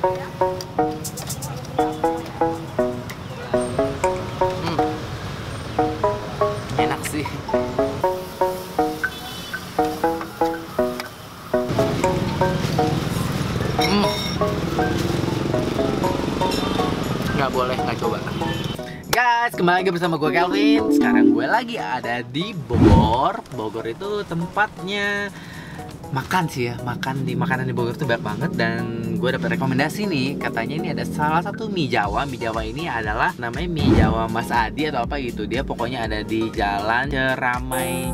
Enak sih. Nggak boleh nggak coba. Guys, kembali lagi bersama gue Kelvin. Sekarang gue lagi ada di Bogor. Bogor itu tempatnya makan sih ya. Makanan di Bogor tuh banyak banget. Dan gue dapat rekomendasi nih. Katanya ini ada salah satu mie Jawa. Mie Jawa ini adalah namanya mie Jawa Mas Adi atau apa gitu. Dia pokoknya ada di Jalan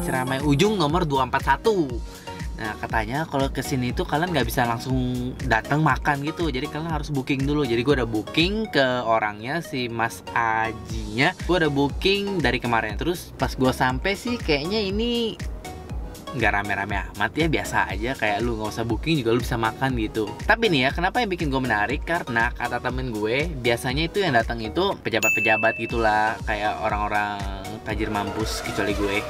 Ceramai Ujung nomor 241. Nah, katanya kalau kesini itu kalian nggak bisa langsung datang makan gitu. Jadi kalian harus booking dulu. Jadi gue udah booking ke orangnya, si Mas Ajinya. Gue udah booking dari kemarin. Terus pas gue sampai sih kayaknya ini nggak rame-rame amat ya, biasa aja. Kayak lu nggak usah booking juga lu bisa makan gitu. Tapi nih ya, kenapa yang bikin gue menarik? Karena kata temen gue, biasanya itu yang datang itu pejabat-pejabat gitulah. Kayak orang-orang tajir mampus, kecuali gue.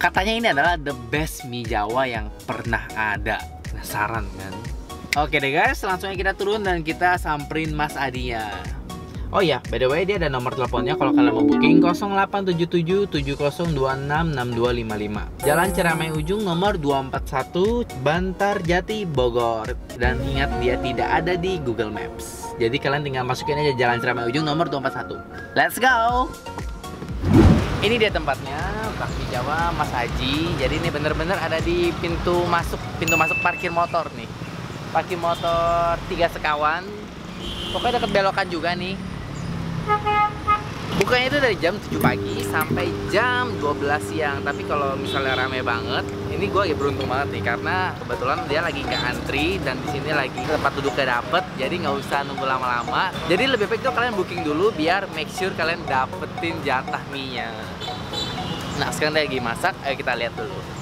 Katanya ini adalah the best mie Jawa yang pernah ada. Penasaran kan? Oke deh guys, langsung aja kita turun dan kita samperin Mas Adinya. Oh ya, by the way dia ada nomor teleponnya kalau kalian mau booking 0877 7026 6255. Jalan Ceramai Ujung nomor 241 Bantar Jati Bogor. Dan ingat dia tidak ada di Google Maps. Jadi kalian tinggal masukin aja Jalan Ceramai Ujung nomor 241. Let's go. Ini dia tempatnya, bakmi Jawa Mas Haji. Jadi ini bener-bener ada di pintu masuk parkir motor nih. Parkir motor 3 Sekawan. Pokoknya deket belokan juga nih. Bukanya itu dari jam 7 pagi sampai jam 12 siang. Tapi kalau misalnya rame banget, ini gue beruntung banget nih karena kebetulan dia lagi ke antri dan di sini lagi tempat duduknya dapet, jadi nggak usah nunggu lama-lama. Jadi lebih baik tuh kalian booking dulu biar make sure kalian dapetin jatah mie-nya. Nah sekarang dia lagi masak, ayo kita lihat dulu.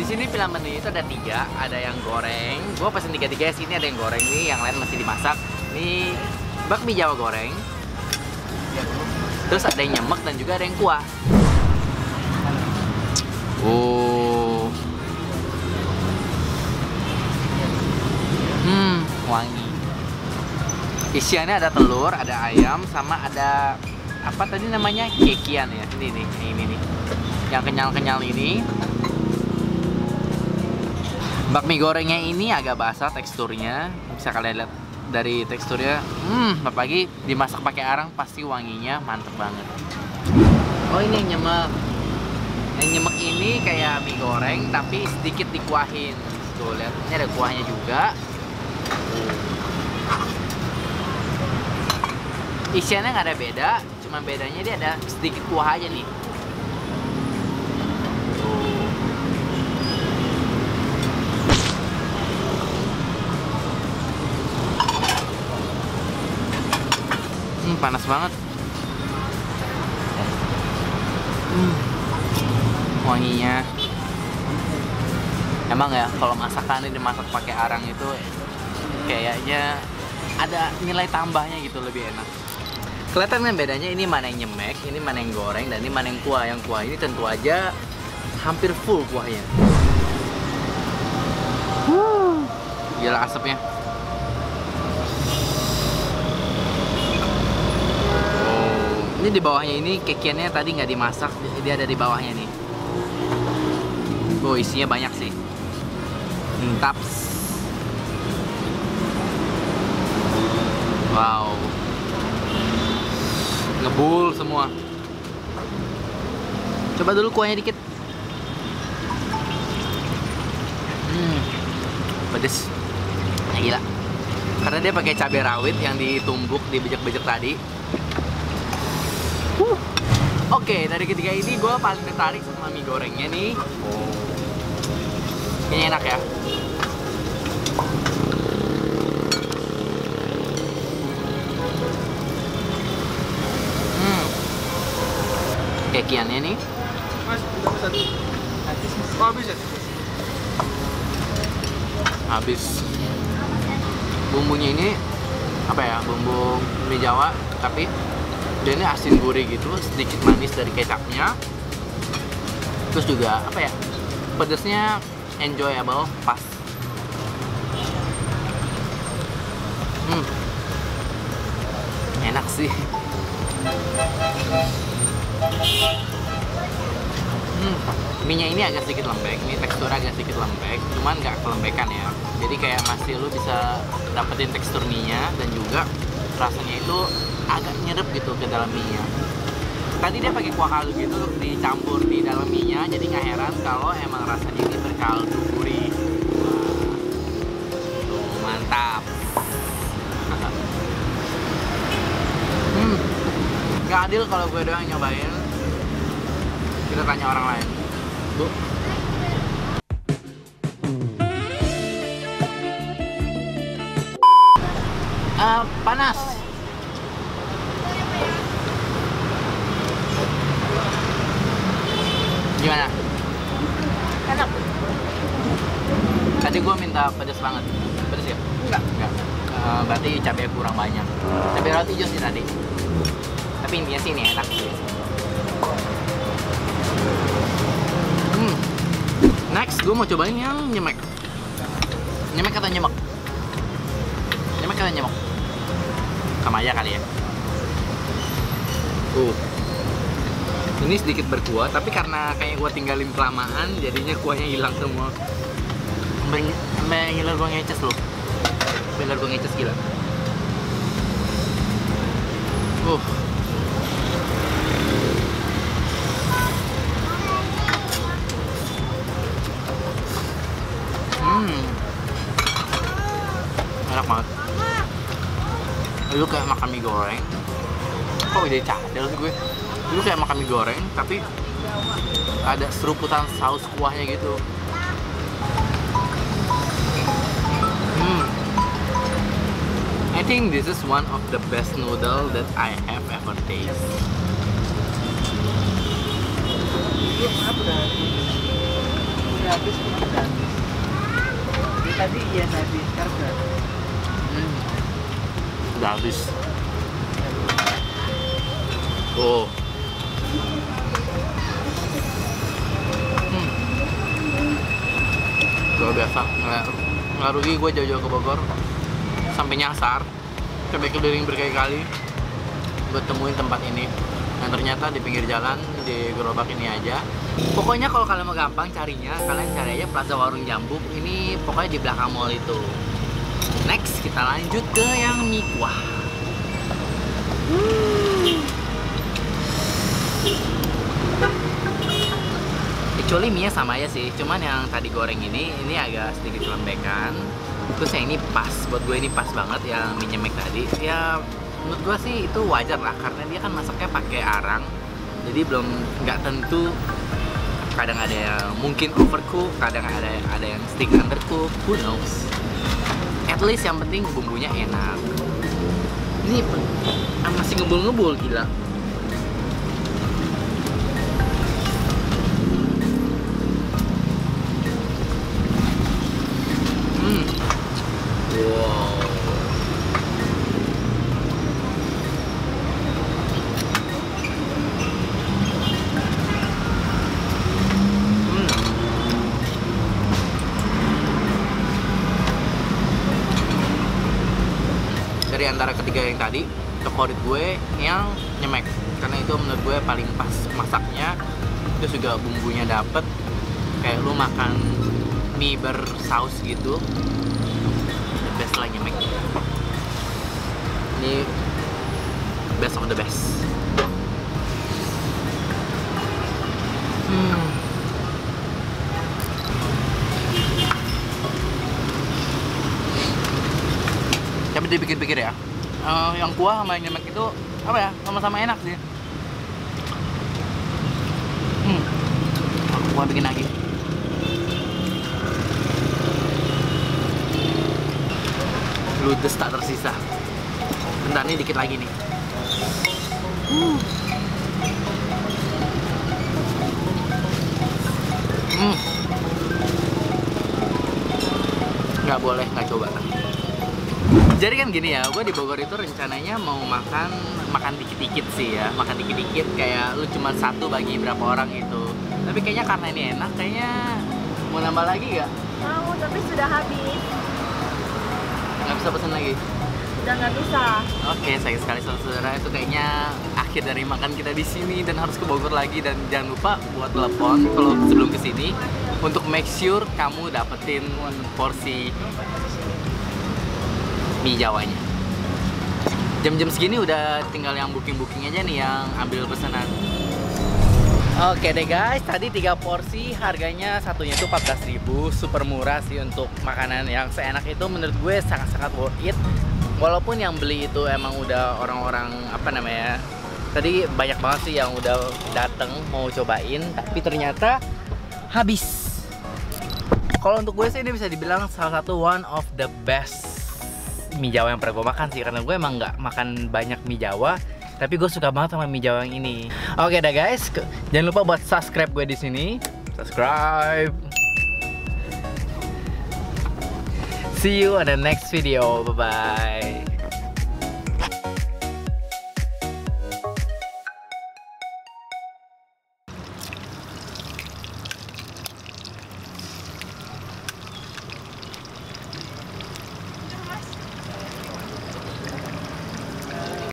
Di sini pilihan menu itu ada 3, ada yang goreng. Gue pesen 3-3 sini ada yang goreng nih, yang lain masih dimasak. Ini bakmi Jawa goreng. Terus ada yang nyemek dan juga ada yang kuah. Oh, wangi. Isiannya ada telur, ada ayam, sama ada apa tadi namanya, kekian ya. Ini nih, yang kenyal-kenyal ini. Bakmi gorengnya ini agak basah teksturnya, bisa kalian lihat dari teksturnya. Apalagi dimasak pakai arang pasti wanginya mantep banget. Oh ini yang nyemek. Yang nyemek ini kayak mie goreng tapi sedikit dikuahin. Tuh lihat, ini ada kuahnya juga. Isiannya nggak ada beda, cuma bedanya dia ada sedikit kuah aja nih. Panas banget. Wanginya. Emang ya kalau masakan ini dimasak pakai arang itu kayaknya ada nilai tambahnya gitu, lebih enak. Kelihatan kan bedanya, ini mana yang nyemek, ini mana yang goreng, dan ini mana yang kuah. Yang kuah ini tentu aja hampir full kuahnya. Gila asapnya. Ini di bawahnya ini kekiannya tadi nggak dimasak, dia ada di bawahnya nih. Oh isinya banyak sih. Taps. Wow. ngebul semua. Coba dulu kuahnya dikit. Pedes. Ya gila. Karena dia pakai cabai rawit yang ditumbuk, dibejek-bejek tadi. Oke, dari ketiga ini gue paling tertarik sama mie gorengnya nih. Kayaknya enak ya. Kekiannya nih. Mas, satu. Habis ya? Habis. Bumbunya ini apa ya? Bumbu mie Jawa, tapi dia ini asin gurih gitu, sedikit manis dari kecapnya. Terus juga apa ya? Pedesnya enjoyable, pas. Enak sih. Mie-nya ini agak sedikit lembek, mie tekstur agak sedikit lembek, cuman nggak kelembekan ya. Jadi kayak masih lu bisa dapetin tekstur mie-nya dan juga rasanya itu agak nyerep gitu ke dalam mie-nya. Tadi dia pakai kuah kaldu gitu dicampur di dalam mie-nya, jadi nggak heran kalau emang rasanya ini berkaldu gurih. Tuh, mantap. Nggak adil kalau gue doang nyobain. Kita tanya orang lain. Bu. Panas. Gimana? Enak. Tadi gue minta pedas banget. Pedas ya? Enggak. Enggak. Berarti cabai kurang banyak. Cabai rawit hijau sih tadi. Tapi intinya sih ini enak sih. Next, gue mau cobain yang nyemek. Nyemek atau nyemek? Nyemek atau nyemek? Sama aja kali ya. Ini sedikit berkuah, tapi karena kayak gue tinggalin kelamaan, jadinya kuahnya hilang semua. Sampai ngiler gue ngeces loh. Bener gue ngeces gila. Enak banget. Lu kayak makan mie goreng. Kok ide cadel sih gue? Lu kayak makan mie goreng, tapi ada seruputan saus kuahnya gitu. I think this is one of the best noodle that I have ever tasted. Udah habis, tadi iya habis, sekarang udah. Udah habis. Oh. Luar biasa. Nggak rugi gue jauh-jauh ke Bogor sampai nyasar, sampai keliling berkali-kali buat temuin tempat ini. Dan ternyata di pinggir jalan di gerobak ini aja. Pokoknya kalau kalian mau gampang carinya, kalian cari aja Plaza Warung Jambuk. Ini pokoknya di belakang mall itu. Next kita lanjut ke yang mie kuah. Kecuali mie sama aja sih, cuman yang tadi goreng ini agak sedikit lembekan. Terus yang ini pas, buat gue ini pas banget yang mie nyemek tadi. Ya menurut gue sih itu wajar lah, karena dia kan masaknya pakai arang. Jadi nggak tentu, kadang ada yang mungkin overcook, kadang ada yang stick undercook, who knows. At least yang penting bumbunya enak. Ini masih ngebul-ngebul gila. Wow. Dari antara ketiga yang tadi, favorit gue yang nyemek, karena itu menurut gue paling pas masaknya. Terus juga bumbunya dapet, kayak lu makan mie bersaus gitu. The best lah nyemek. Ini best of the best. dipikir-pikir ya, yang kuah sama yang nyemek itu apa ya, sama-sama enak sih. Aku kuah bikin lagi. Ludes tak tersisa. Bentar nih, dikit lagi nih. Nggak boleh nggak coba. Jadi kan gini ya, gue di Bogor itu rencananya mau makan dikit-dikit sih ya, makan dikit-dikit kayak lu cuma satu bagi berapa orang itu. Tapi kayaknya karena ini enak, kayaknya mau nambah lagi nggak? Mau, tapi sudah habis. Nggak bisa pesan lagi? Udah nggak bisa. Oke, sayang sekali saudara, itu kayaknya akhir dari makan kita di sini dan harus ke Bogor lagi. Dan jangan lupa buat telepon kalau sebelum kesini untuk make sure kamu dapetin porsi mie Jawanya. Jam-jam segini udah tinggal yang booking aja nih, yang ambil pesanan. Oke deh guys, tadi 3 porsi harganya satunya itu 14.000, super murah sih untuk makanan yang seenak itu. Menurut gue sangat-sangat worth it. Walaupun yang beli itu emang udah orang-orang apa namanya, tadi banyak banget sih yang udah dateng mau cobain, tapi ternyata habis. Kalau untuk gue sih ini bisa dibilang salah satu one of the best mie Jawa yang pernah gue makan sih, karena gue emang nggak makan banyak mie Jawa, tapi gue suka banget sama mie Jawa yang ini. Oke dah guys, jangan lupa buat subscribe gue di sini. Subscribe. See you on the next video. Bye bye.